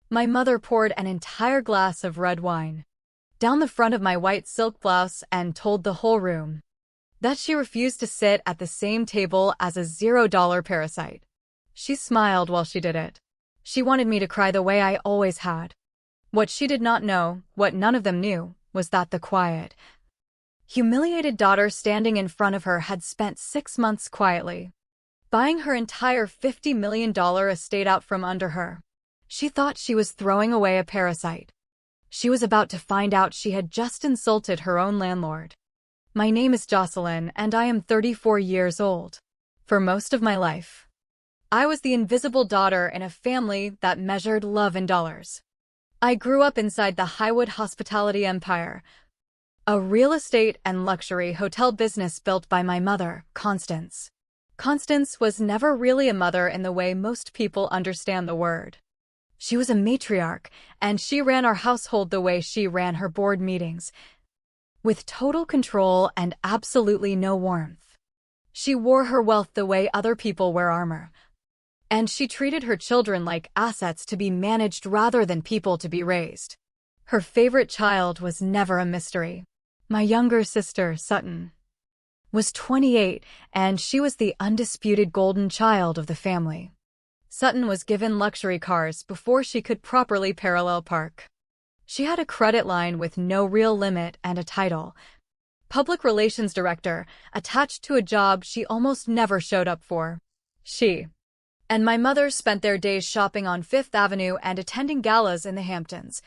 My mother poured an entire glass of red wine down the front of my white silk blouse and told the whole room that she refused to sit at the same table as a $0 parasite. She smiled while she did it. She wanted me to cry the way I always had. What she did not know, what none of them knew, was that the quiet, humiliated daughter standing in front of her had spent 6 months quietly buying her entire $50 million estate out from under her. She thought she was throwing away a parasite. She was about to find out she had just insulted her own landlord. My name is Jocelyn, and I am 34 years old. For most of my life, I was the invisible daughter in a family that measured love in dollars. I grew up inside the Highwood hospitality empire, a real estate and luxury hotel business built by my mother, Constance. Constance was never really a mother in the way most people understand the word. She was a matriarch, and she ran our household the way she ran her board meetings, with total control and absolutely no warmth. She wore her wealth the way other people wear armor, and she treated her children like assets to be managed rather than people to be raised. Her favorite child was never a mystery. My younger sister, Sutton, was 28, and she was the undisputed golden child of the family. Sutton was given luxury cars before she could properly parallel park. She had a credit line with no real limit and a title, public relations director, attached to a job she almost never showed up for. She and my mother spent their days shopping on Fifth Avenue and attending galas in the Hamptons,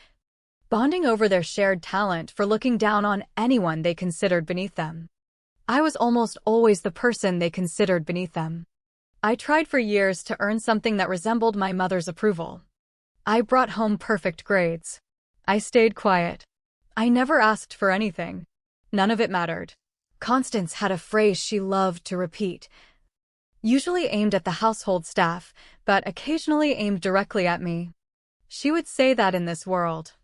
bonding over their shared talent for looking down on anyone they considered beneath them. I was almost always the person they considered beneath them. I tried for years to earn something that resembled my mother's approval. I brought home perfect grades. I stayed quiet. I never asked for anything. None of it mattered. Constance had a phrase she loved to repeat, usually aimed at the household staff, but occasionally aimed directly at me. She would say that in this world,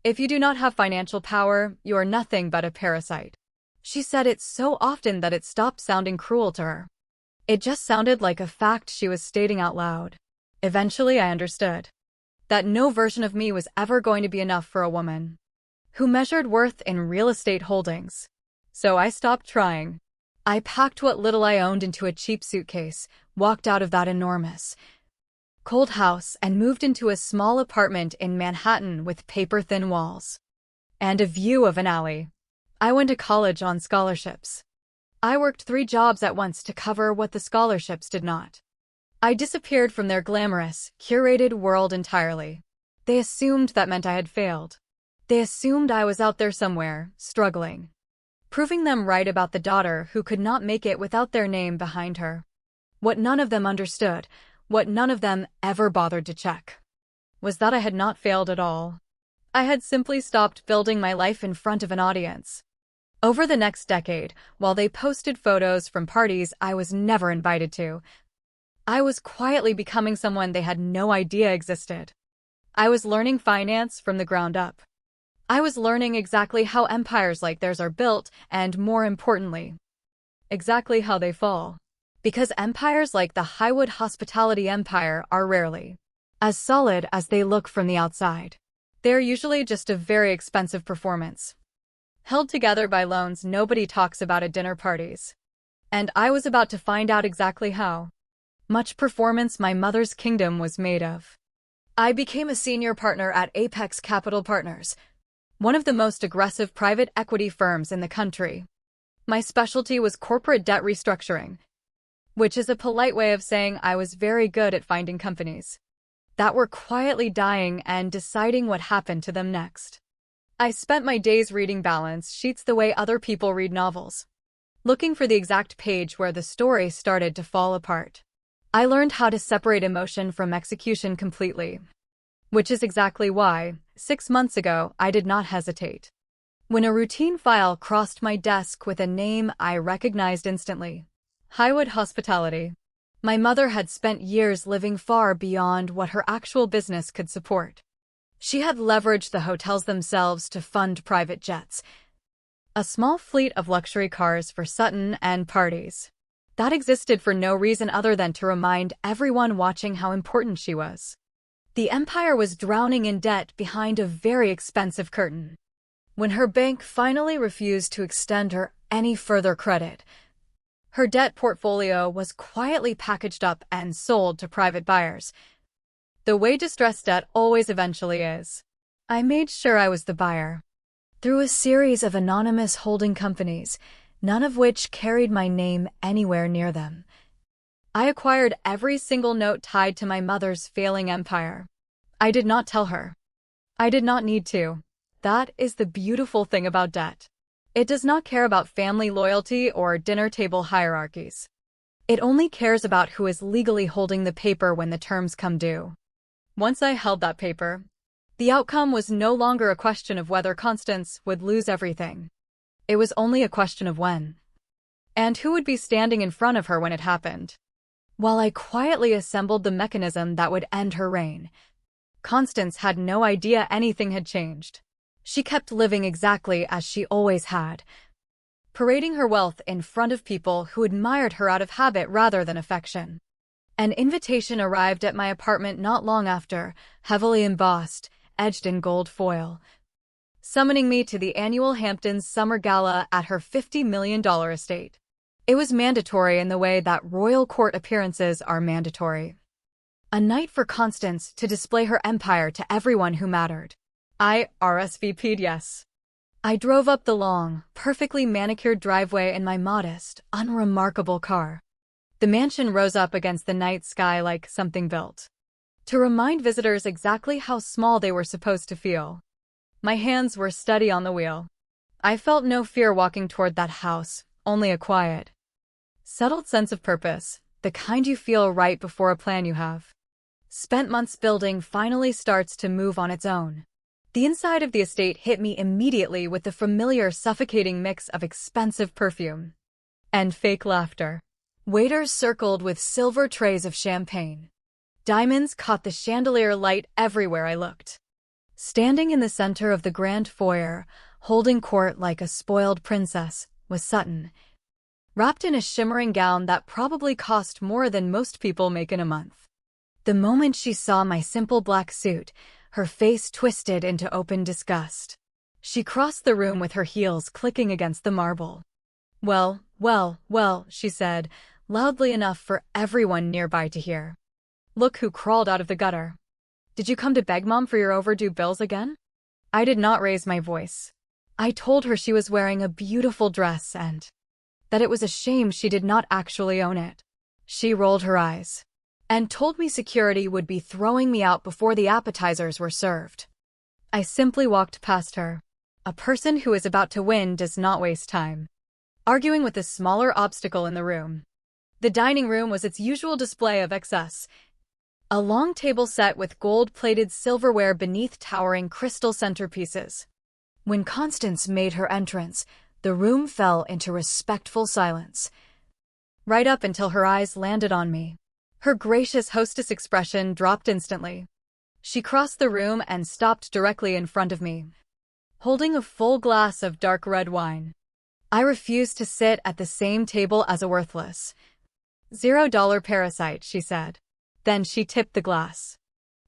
if you do not have financial power, you are nothing but a parasite. She said it so often that it stopped sounding cruel to her. It just sounded like a fact she was stating out loud. Eventually, I understood that no version of me was ever going to be enough for a woman who measured worth in real estate holdings. So I stopped trying. I packed what little I owned into a cheap suitcase, walked out of that enormous, cold house, and moved into a small apartment in Manhattan with paper-thin walls and a view of an alley. I went to college on scholarships. I worked 3 jobs at once to cover what the scholarships did not. I disappeared from their glamorous, curated world entirely. They assumed that meant I had failed. They assumed I was out there somewhere, struggling, proving them right about the daughter who could not make it without their name behind her. What none of them understood, what none of them ever bothered to check, was that I had not failed at all. I had simply stopped building my life in front of an audience. Over the next decade, while they posted photos from parties I was never invited to, I was quietly becoming someone they had no idea existed. I was learning finance from the ground up. I was learning exactly how empires like theirs are built, and more importantly, exactly how they fall. Because empires like the Highwood hospitality empire are rarely as solid as they look from the outside. They're usually just a very expensive performance, held together by loans nobody talks about at dinner parties. And I was about to find out exactly how much performance my mother's kingdom was made of. I became a senior partner at Apex Capital Partners, one of the most aggressive private equity firms in the country. My specialty was corporate debt restructuring, which is a polite way of saying I was very good at finding companies that were quietly dying and deciding what happened to them next. I spent my days reading balance sheets the way other people read novels, looking for the exact page where the story started to fall apart. I learned how to separate emotion from execution completely, which is exactly why, 6 months ago, I did not hesitate when a routine file crossed my desk with a name I recognized instantly: Highwood Hospitality. My mother had spent years living far beyond what her actual business could support. She had leveraged the hotels themselves to fund private jets, a small fleet of luxury cars for Sutton and parties that existed for no reason other than to remind everyone watching how important she was. The empire was drowning in debt behind a very expensive curtain. When her bank finally refused to extend her any further credit, her debt portfolio was quietly packaged up and sold to private buyers. The way distressed debt always eventually is. I made sure I was the buyer. Through a series of anonymous holding companies, none of which carried my name anywhere near them, I acquired every single note tied to my mother's failing empire. I did not tell her. I did not need to. That is the beautiful thing about debt. It does not care about family loyalty or dinner table hierarchies. It only cares about who is legally holding the paper when the terms come due. Once I held that paper, the outcome was no longer a question of whether Constance would lose everything. It was only a question of when. And who would be standing in front of her when it happened. While I quietly assembled the mechanism that would end her reign, Constance had no idea anything had changed. She kept living exactly as she always had, parading her wealth in front of people who admired her out of habit rather than affection. An invitation arrived at my apartment not long after, heavily embossed, edged in gold foil, summoning me to the annual Hamptons Summer Gala at her $50 million estate. It was mandatory in the way that royal court appearances are mandatory. A night for Constance to display her empire to everyone who mattered. I RSVP'd yes. I drove up the long, perfectly manicured driveway in my modest, unremarkable car. The mansion rose up against the night sky like something built to remind visitors exactly how small they were supposed to feel. My hands were steady on the wheel. I felt no fear walking toward that house, only a quiet, settled sense of purpose, the kind you feel right before a plan you have spent months building finally starts to move on its own. The inside of the estate hit me immediately with the familiar suffocating mix of expensive perfume and fake laughter. Waiters circled with silver trays of champagne. Diamonds caught the chandelier light everywhere I looked. Standing in the center of the grand foyer, holding court like a spoiled princess, was Sutton, wrapped in a shimmering gown that probably cost more than most people make in a month. The moment she saw my simple black suit, her face twisted into open disgust. She crossed the room with her heels clicking against the marble. "Well, well, well," she said, loudly enough for everyone nearby to hear. "Look who crawled out of the gutter. Did you come to beg Mom for your overdue bills again?" I did not raise my voice. I told her she was wearing a beautiful dress and that it was a shame she did not actually own it. She rolled her eyes and told me security would be throwing me out before the appetizers were served. I simply walked past her. A person who is about to win does not waste time arguing with the smaller obstacle in the room. The dining room was its usual display of excess. A long table set with gold-plated silverware beneath towering crystal centerpieces. When Constance made her entrance, the room fell into respectful silence, right up until her eyes landed on me. Her gracious hostess expression dropped instantly. She crossed the room and stopped directly in front of me, holding a full glass of dark red wine. I refused to sit at the same table as a worthless $0 parasite, she said. Then she tipped the glass.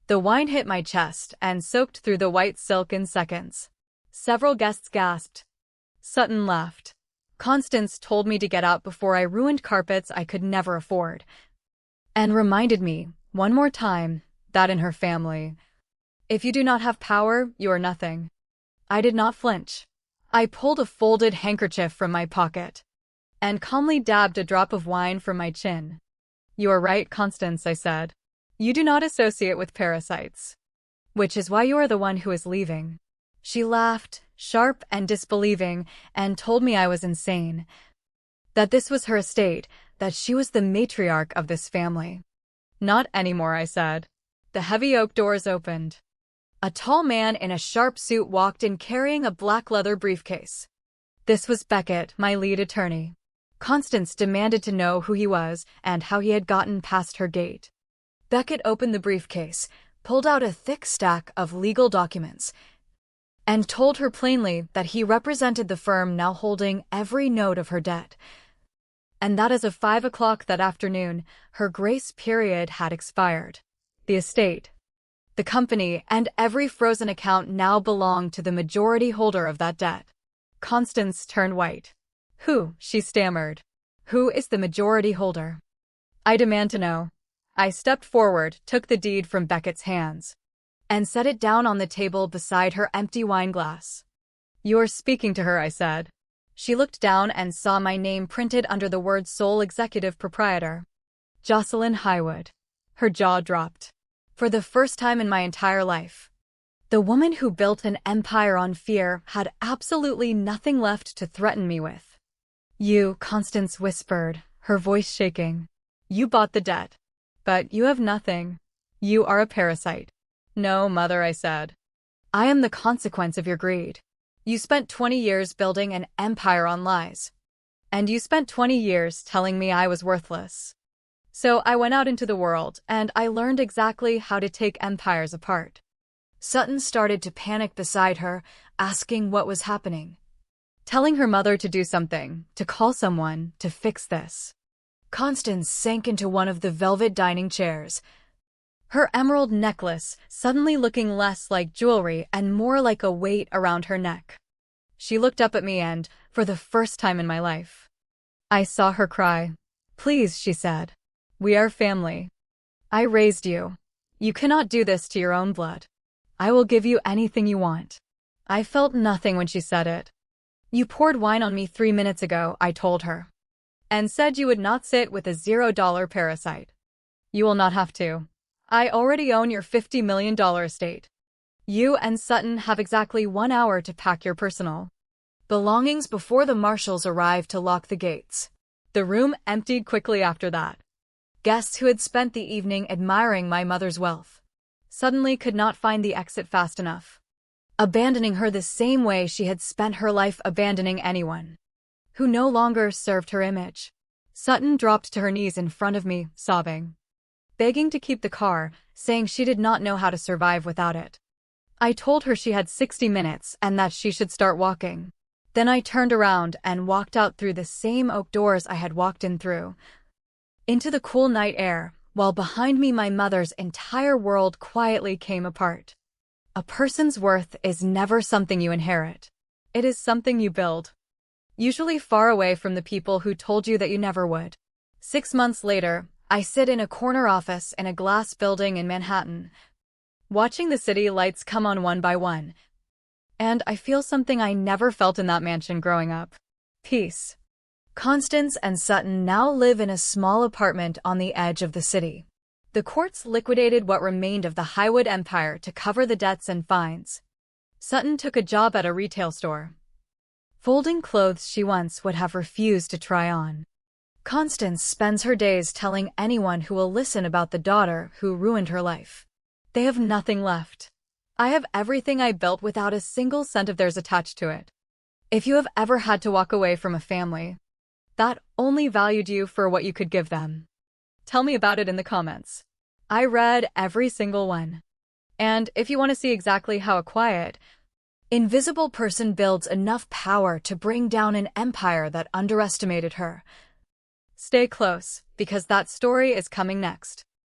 The wine hit my chest and soaked through the white silk in seconds. Several guests gasped. Sutton laughed. Constance told me to get out before I ruined carpets I could never afford, and reminded me, one more time, that in her family, if you do not have power, you are nothing. I did not flinch. I pulled a folded handkerchief from my pocket and calmly dabbed a drop of wine from my chin. "You are right, Constance," I said. "You do not associate with parasites. Which is why you are the one who is leaving." She laughed, sharp and disbelieving, and told me I was insane. That this was her estate, that she was the matriarch of this family. "Not anymore," I said. The heavy oak doors opened. A tall man in a sharp suit walked in carrying a black leather briefcase. This was Beckett, my lead attorney. Constance demanded to know who he was and how he had gotten past her gate. Beckett opened the briefcase, pulled out a thick stack of legal documents, and told her plainly that he represented the firm now holding every note of her debt, and that as of 5 o'clock that afternoon, her grace period had expired. The estate, the company, and every frozen account now belonged to the majority holder of that debt. Constance turned white. Who? She stammered. Who is the majority holder? I demand to know. I stepped forward, took the deed from Beckett's hands, and set it down on the table beside her empty wine glass. You're speaking to her, I said. She looked down and saw my name printed under the word sole executive proprietor. Jocelyn Highwood. Her jaw dropped. For the first time in my entire life, the woman who built an empire on fear had absolutely nothing left to threaten me with. You, Constance whispered, her voice shaking. You bought the debt. But you have nothing. You are a parasite. No, mother, I said. I am the consequence of your greed. You spent 20 years building an empire on lies. And you spent 20 years telling me I was worthless. So I went out into the world, and I learned exactly how to take empires apart. Sutton started to panic beside her, asking what was happening. Telling her mother to do something, to call someone, to fix this. Constance sank into one of the velvet dining chairs, her emerald necklace suddenly looking less like jewelry and more like a weight around her neck. She looked up at me and, for the first time in my life, I saw her cry. Please, she said. We are family. I raised you. You cannot do this to your own blood. I will give you anything you want. I felt nothing when she said it. You poured wine on me 3 minutes ago, I told her, and said you would not sit with a $0 parasite. You will not have to. I already own your $50 million estate. You and Sutton have exactly 1 hour to pack your personal belongings before the marshals arrive to lock the gates. The room emptied quickly after that. Guests who had spent the evening admiring my mother's wealth suddenly could not find the exit fast enough, abandoning her the same way she had spent her life abandoning anyone who no longer served her image. Sutton dropped to her knees in front of me, sobbing, begging to keep the car, saying she did not know how to survive without it. I told her she had 60 minutes and that she should start walking. Then I turned around and walked out through the same oak doors I had walked in through, into the cool night air, while behind me my mother's entire world quietly came apart. A person's worth is never something you inherit. It is something you build. Usually far away from the people who told you that you never would. 6 months later, I sit in a corner office in a glass building in Manhattan, watching the city lights come on one by one. And I feel something I never felt in that mansion growing up. Peace. Constance and Sutton now live in a small apartment on the edge of the city. The courts liquidated what remained of the Highwood empire to cover the debts and fines. Sutton took a job at a retail store, folding clothes she once would have refused to try on. Constance spends her days telling anyone who will listen about the daughter who ruined her life. They have nothing left. I have everything I built without a single cent of theirs attached to it. If you have ever had to walk away from a family that only valued you for what you could give them, tell me about it in the comments. I read every single one. And if you want to see exactly how a quiet, invisible person builds enough power to bring down an empire that underestimated her, stay close, because that story is coming next.